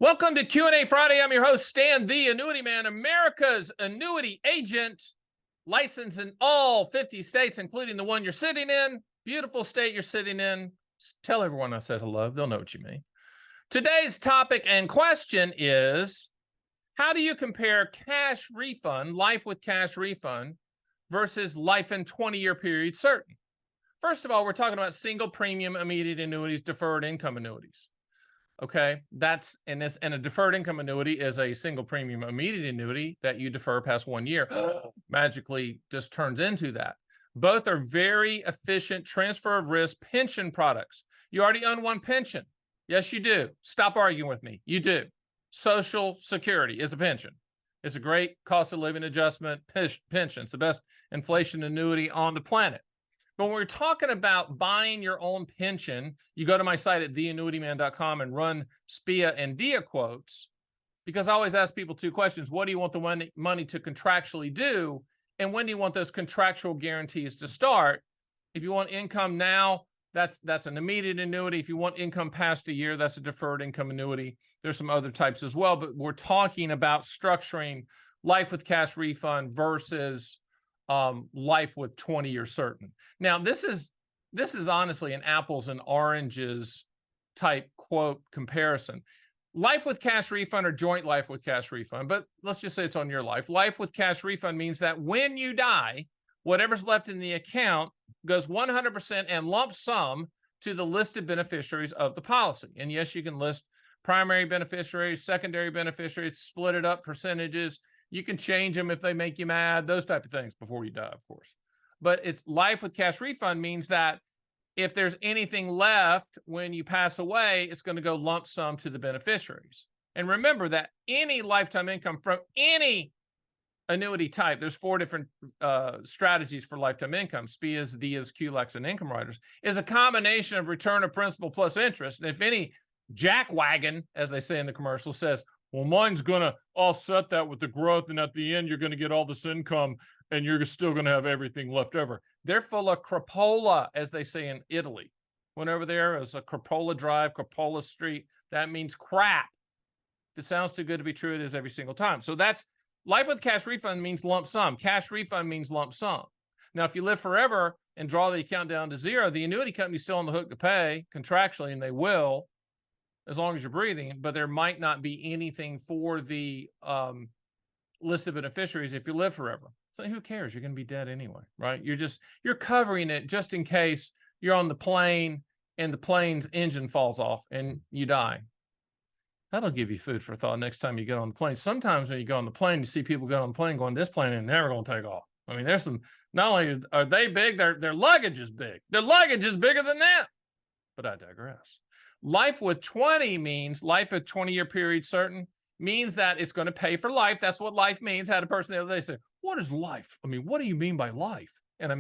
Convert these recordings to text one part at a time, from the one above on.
Welcome to Q&A Friday. I'm your host, Stan, the Annuity Man, America's annuity agent, licensed in all 50 states, including the one you're sitting in. Beautiful state you're sitting in. Tell everyone I said hello. They'll know what you mean. Today's topic and question is, how do you compare cash refund, life with cash refund, versus life in 20-year period certain? First of all, we're talking about single premium immediate annuities, deferred income annuities. Okay, that's and a deferred income annuity is a single premium immediate annuity that you defer past 1 year. Magically just turns into that. Both are very efficient transfer of risk pension products. You already own one pension. Yes, you do. Stop arguing with me. You do. Social Security is a pension. It's a great cost of living adjustment pension. It's the best inflation annuity on the planet. But when we're talking about buying your own pension, you go to my site at theannuityman.com and run SPIA and DIA quotes, because I always ask people two questions. What do you want the money to contractually do? And when do you want those contractual guarantees to start? If you want income now, that's an immediate annuity. If you want income past a year, that's a deferred income annuity. There's some other types as well, but we're talking about structuring life with cash refund versus life with 20-year certain. Now, this is honestly an apples and oranges type quote comparison. Life with cash refund or joint life with cash refund, but let's just say it's on your life. Life with cash refund means that when you die, whatever's left in the account goes 100% and lump sum to the listed beneficiaries of the policy. And yes, you can list primary beneficiaries, secondary beneficiaries, split it up percentages. You can change them if they make you mad, those type of things before you die, of course. But it's life with cash refund means that if there's anything left when you pass away, it's going to go lump sum to the beneficiaries. And remember that any lifetime income from any annuity type, there's 4 different strategies for lifetime income: SPIAs, DIAs, QLACs, and income riders, is a combination of return of principal plus interest. And if any jackwagon, as they say in the commercial, says, well, mine's going to offset that with the growth, and at the end, you're going to get all this income, and you're still going to have everything left over. They're full of crapola, as they say in Italy. Whenever there is a crapola drive, crapola street, that means crap. If it sounds too good to be true, it is every single time. So that's life with cash refund means lump sum. Cash refund means lump sum. Now, if you live forever and draw the account down to zero, the annuity company's still on the hook to pay contractually, and they will, as long as you're breathing, but there might not be anything for the listed beneficiaries if you live forever. So who cares? You're going to be dead anyway, right? You're covering it just in case you're on the plane and the plane's engine falls off and you die. That'll give you food for thought next time you get on the plane. Sometimes when you go on the plane, you see people get on the plane going, this plane ain't never going to take off. I mean, there's some, not only are they big, their luggage is big. Their luggage is bigger than that. But I digress. Life with 20 means life at 20-year period certain means that it's going to pay for life. That's what life means. I had a person the other day say, what is life? I mean, what do you mean by life? And I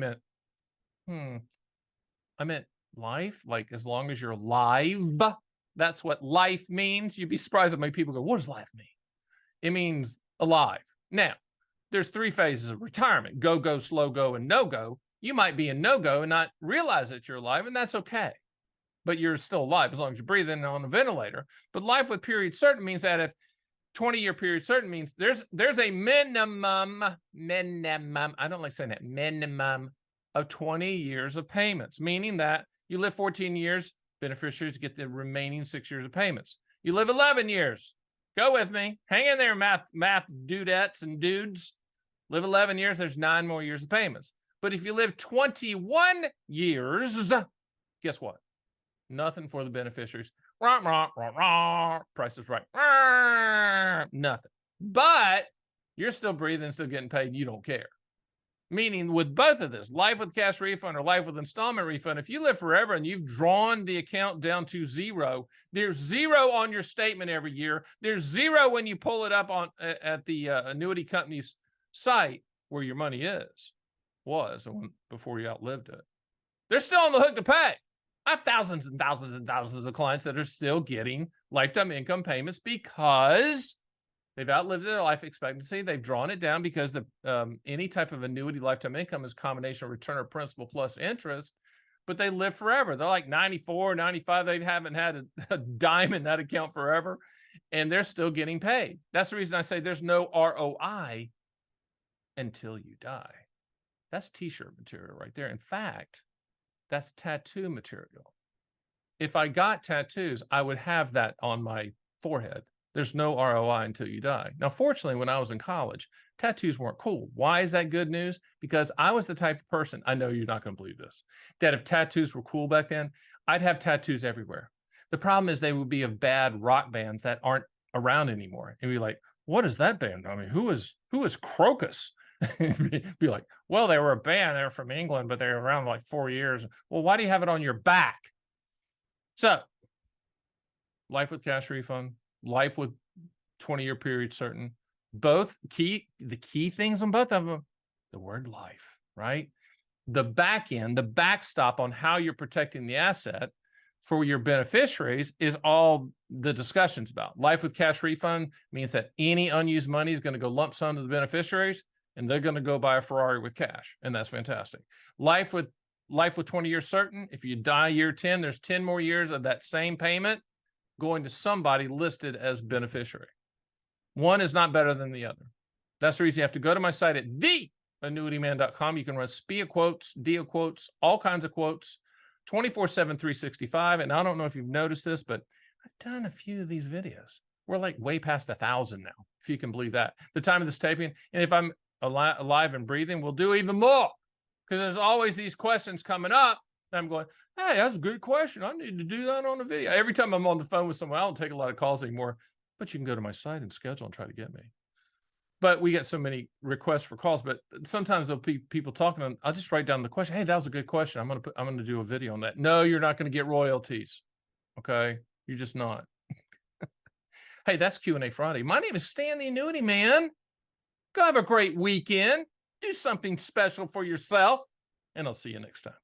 meant life, like as long as you're alive. That's what life means. You'd be surprised how many people go, what does life mean? It means alive. Now, there's 3 phases of retirement: go, go, slow go, and no go. You might be a no go and not realize that you're alive, and that's okay. But you're still alive as long as you're breathing on a ventilator. But life with period certain means that if 20-year period certain means there's a minimum, I don't like saying that, minimum of 20 years of payments, meaning that you live 14 years, beneficiaries get the remaining 6 years of payments. You live 11 years. Go with me. Hang in there, math dudettes and dudes. Live 11 years, there's 9 more years of payments. But if you live 21 years, guess what? Nothing for the beneficiaries. Price is right. Nothing. But you're still breathing, still getting paid, and you don't care. Meaning with both of this, life with cash refund or life with installment refund, if you live forever and you've drawn the account down to zero, there's zero on your statement every year. There's zero when you pull it up on at the annuity company's site where your money was before you outlived it. They're still on the hook to pay. I have thousands and thousands and thousands of clients that are still getting lifetime income payments because they've outlived their life expectancy. They've drawn it down because any type of annuity lifetime income is a combination of return of principal plus interest, but they live forever. They're like 94, 95. They haven't had a dime in that account forever. and they're still getting paid. That's the reason I say there's no ROI until you die. That's t-shirt material right there. In fact, that's tattoo material. If I got tattoos, I would have that on my forehead. There's no ROI until you die. Now, fortunately, when I was in college, tattoos weren't cool. Why is that good news? Because I was the type of person, I know you're not going to believe this, that if tattoos were cool back then, I'd have tattoos everywhere. The problem is they would be of bad rock bands that aren't around anymore. And be like, what is that band? I mean, who is Crocus? Be like, well, they were a band. They were from England, but they were around like 4 years. Well, why do you have it on your back? So, life with cash refund, life with 20-year period certain. Both the key things on both of them, the word life, right? The back end, the backstop on how you're protecting the asset for your beneficiaries is all the discussions about. Life with cash refund means that any unused money is going to go lump sum to the beneficiaries, and they're going to go buy a Ferrari with cash, and that's fantastic. Life with 20 years certain, if you die year 10, there's 10 more years of that same payment going to somebody listed as beneficiary. One is not better than the other. That's the reason you have to go to my site at theannuityman.com. You can run SPIA quotes, DIA quotes, all kinds of quotes, 24/7, 365. And I don't know if you've noticed this, but I've done a few of these videos. We're like way past 1,000 now, if you can believe that. The time of this taping, and if I'm alive and breathing, we'll do even more, because there's always these questions coming up. And I'm going, hey, that's a good question. I need to do that on a video. Every time I'm on the phone with someone, I don't take a lot of calls anymore, but you can go to my site and schedule and try to get me. But we get so many requests for calls, but sometimes there'll be people talking, and I'll just write down the question. Hey, that was a good question. I'm going to do a video on that. No, you're not going to get royalties. Okay. You're just not. Hey, that's Q&A Friday. My name is Stan the Annuity Man. Go have a great weekend. Do something special for yourself, and I'll see you next time.